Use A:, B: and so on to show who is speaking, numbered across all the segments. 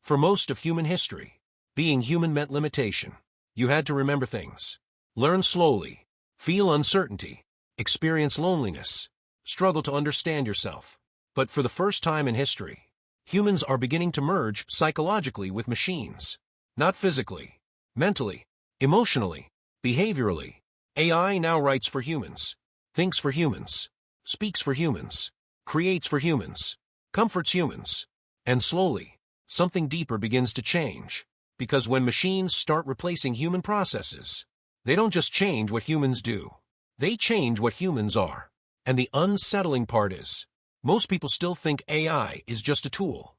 A: For most of human history, being human meant limitation. You had to remember things, learn slowly, feel uncertainty, experience loneliness, struggle to understand yourself. But for the first time in history, humans are beginning to merge psychologically with machines. Not physically, mentally, emotionally, behaviorally. AI now writes for humans, thinks for humans, speaks for humans, creates for humans, comforts humans. And slowly, something deeper begins to change. Because when machines start replacing human processes, they don't just change what humans do. They change what humans are. And the unsettling part is, most people still think AI is just a tool.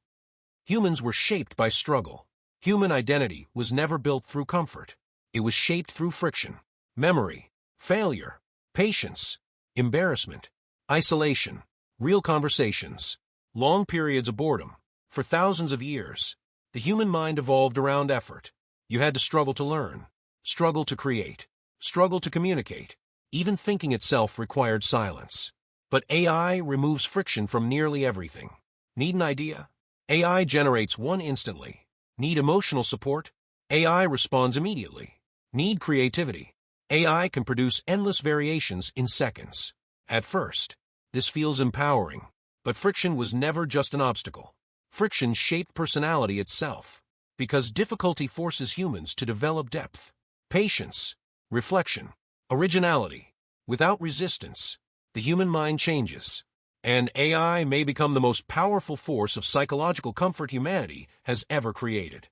A: Humans were shaped by struggle. Human identity was never built through comfort. It was shaped through friction, memory, failure, patience, embarrassment, isolation, real conversations, long periods of boredom. For thousands of years, the human mind evolved around effort. You had to struggle to learn, struggle to create, struggle to communicate. Even thinking itself required silence. But AI removes friction from nearly everything. Need an idea? AI generates one instantly. Need emotional support? AI responds immediately. Need creativity? AI can produce endless variations in seconds. At first, this feels empowering, but friction was never just an obstacle. Friction shaped personality itself, because difficulty forces humans to develop depth, patience, reflection, originality. Without resistance, the human mind changes, and AI may become the most powerful force of psychological comfort humanity has ever created.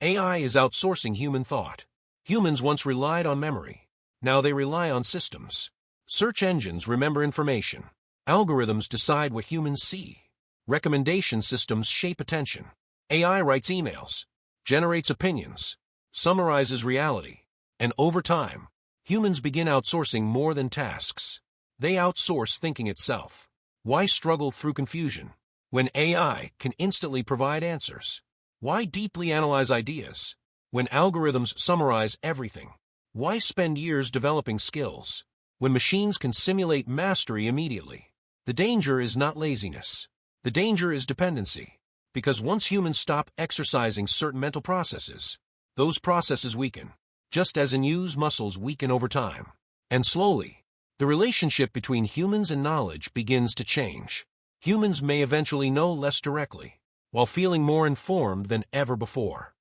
A: AI is outsourcing human thought. Humans once relied on memory. Now they rely on systems. Search engines remember information. Algorithms decide what humans see. Recommendation systems shape attention. AI writes emails, generates opinions, summarizes reality. And over time, humans begin outsourcing more than tasks. They outsource thinking itself. Why struggle through confusion when AI can instantly provide answers? Why deeply analyze ideas when algorithms summarize everything? Why spend years developing skills when machines can simulate mastery immediately? The danger is not laziness. The danger is dependency. Because once humans stop exercising certain mental processes, those processes weaken, just as unused muscles weaken over time. And slowly, the relationship between humans and knowledge begins to change. Humans may eventually know less directly, while feeling more informed than ever before.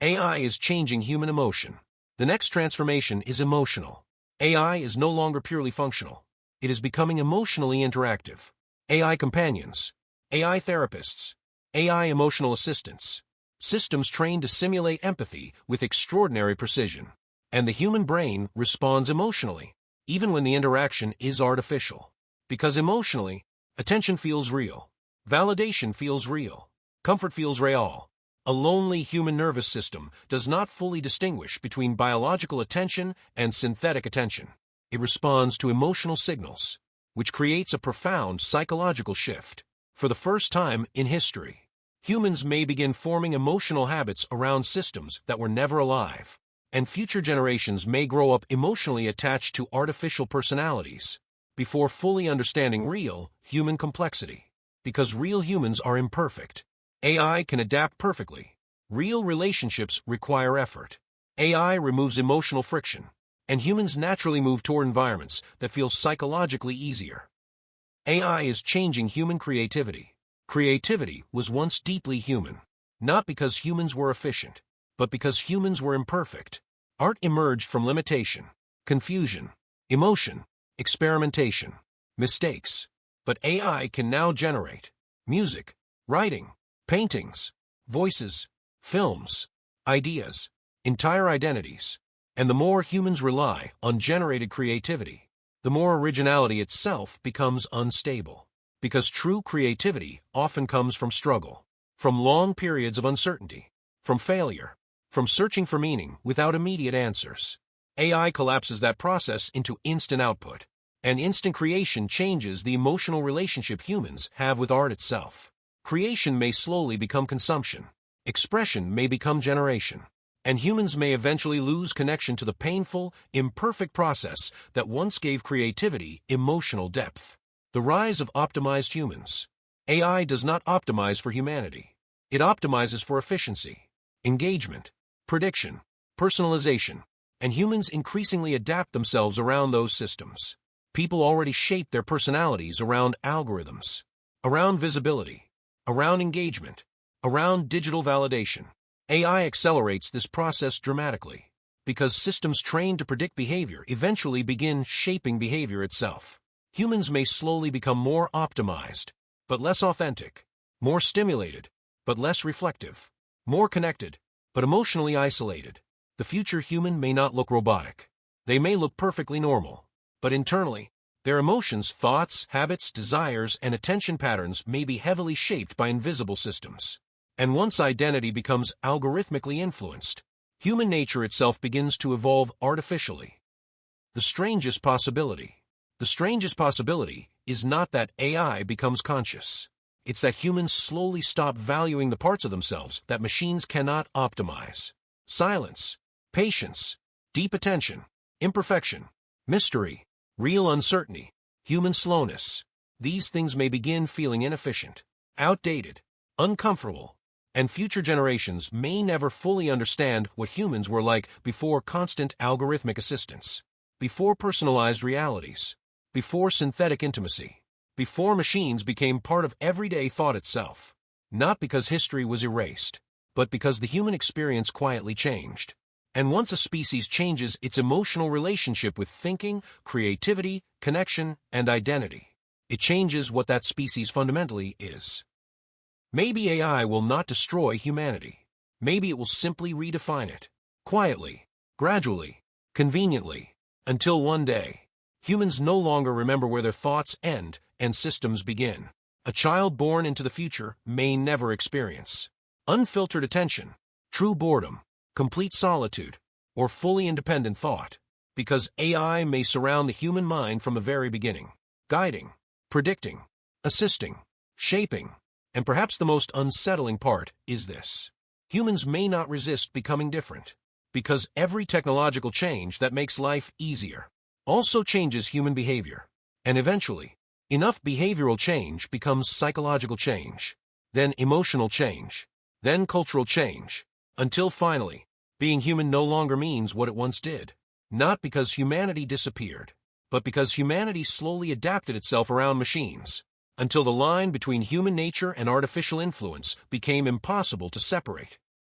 A: AI is changing human emotion. The next transformation is emotional. AI is no longer purely functional. It is becoming emotionally interactive. AI companions, AI therapists, AI emotional assistants, systems trained to simulate empathy with extraordinary precision. And the human brain responds emotionally, even when the interaction is artificial. Because emotionally, attention feels real, validation feels real, comfort feels real. A lonely human nervous system does not fully distinguish between biological attention and synthetic attention. It responds to emotional signals, which creates a profound psychological shift. For the first time in history, humans may begin forming emotional habits around systems that were never alive. And future generations may grow up emotionally attached to artificial personalities before fully understanding real human complexity. Because real humans are imperfect. AI can adapt perfectly. Real relationships require effort. AI removes emotional friction, and humans naturally move toward environments that feel psychologically easier. AI is changing human creativity. Creativity was once deeply human, not because humans were efficient, but because humans were imperfect. Art emerged from limitation, confusion, emotion, experimentation, mistakes. But AI can now generate music, writing, paintings, voices, films, ideas, entire identities. And the more humans rely on generated creativity, the more originality itself becomes unstable. Because true creativity often comes from struggle, from long periods of uncertainty, from failure, from searching for meaning without immediate answers. AI collapses that process into instant output, and instant creation changes the emotional relationship humans have with art itself. Creation may slowly become consumption, expression may become generation, and humans may eventually lose connection to the painful, imperfect process that once gave creativity emotional depth. The rise of optimized humans. AI does not optimize for humanity. It optimizes for efficiency, engagement, prediction, personalization, and humans increasingly adapt themselves around those systems. People already shape their personalities around algorithms, around visibility, around engagement, around digital validation. AI accelerates this process dramatically, because systems trained to predict behavior eventually begin shaping behavior itself. Humans may slowly become more optimized, but less authentic, more stimulated, but less reflective, more connected, but emotionally isolated. The future human may not look robotic. They may look perfectly normal, but internally, their emotions, thoughts, habits, desires, and attention patterns may be heavily shaped by invisible systems. And once identity becomes algorithmically influenced, human nature itself begins to evolve artificially. The strangest possibility is not that AI becomes conscious. It's that humans slowly stop valuing the parts of themselves that machines cannot optimize. Silence, patience, deep attention, imperfection, mystery, real uncertainty, human slowness. These things may begin feeling inefficient, outdated, uncomfortable, and future generations may never fully understand what humans were like before constant algorithmic assistance, before personalized realities, before synthetic intimacy, before machines became part of everyday thought itself. Not because history was erased, but because the human experience quietly changed. And once a species changes its emotional relationship with thinking, creativity, connection, and identity, it changes what that species fundamentally is. Maybe AI will not destroy humanity. Maybe it will simply redefine it, quietly, gradually, conveniently, until one day, humans no longer remember where their thoughts end and systems begin. A child born into the future may never experience unfiltered attention, true boredom, complete solitude, or fully independent thought, because AI may surround the human mind from the very beginning, guiding, predicting, assisting, shaping. And perhaps the most unsettling part is this: humans may not resist becoming different, because every technological change that makes life easier also changes human behavior. And eventually, enough behavioral change becomes psychological change, then emotional change, then cultural change, until finally, being human no longer means what it once did. Not because humanity disappeared, but because humanity slowly adapted itself around machines, until the line between human nature and artificial influence became impossible to separate.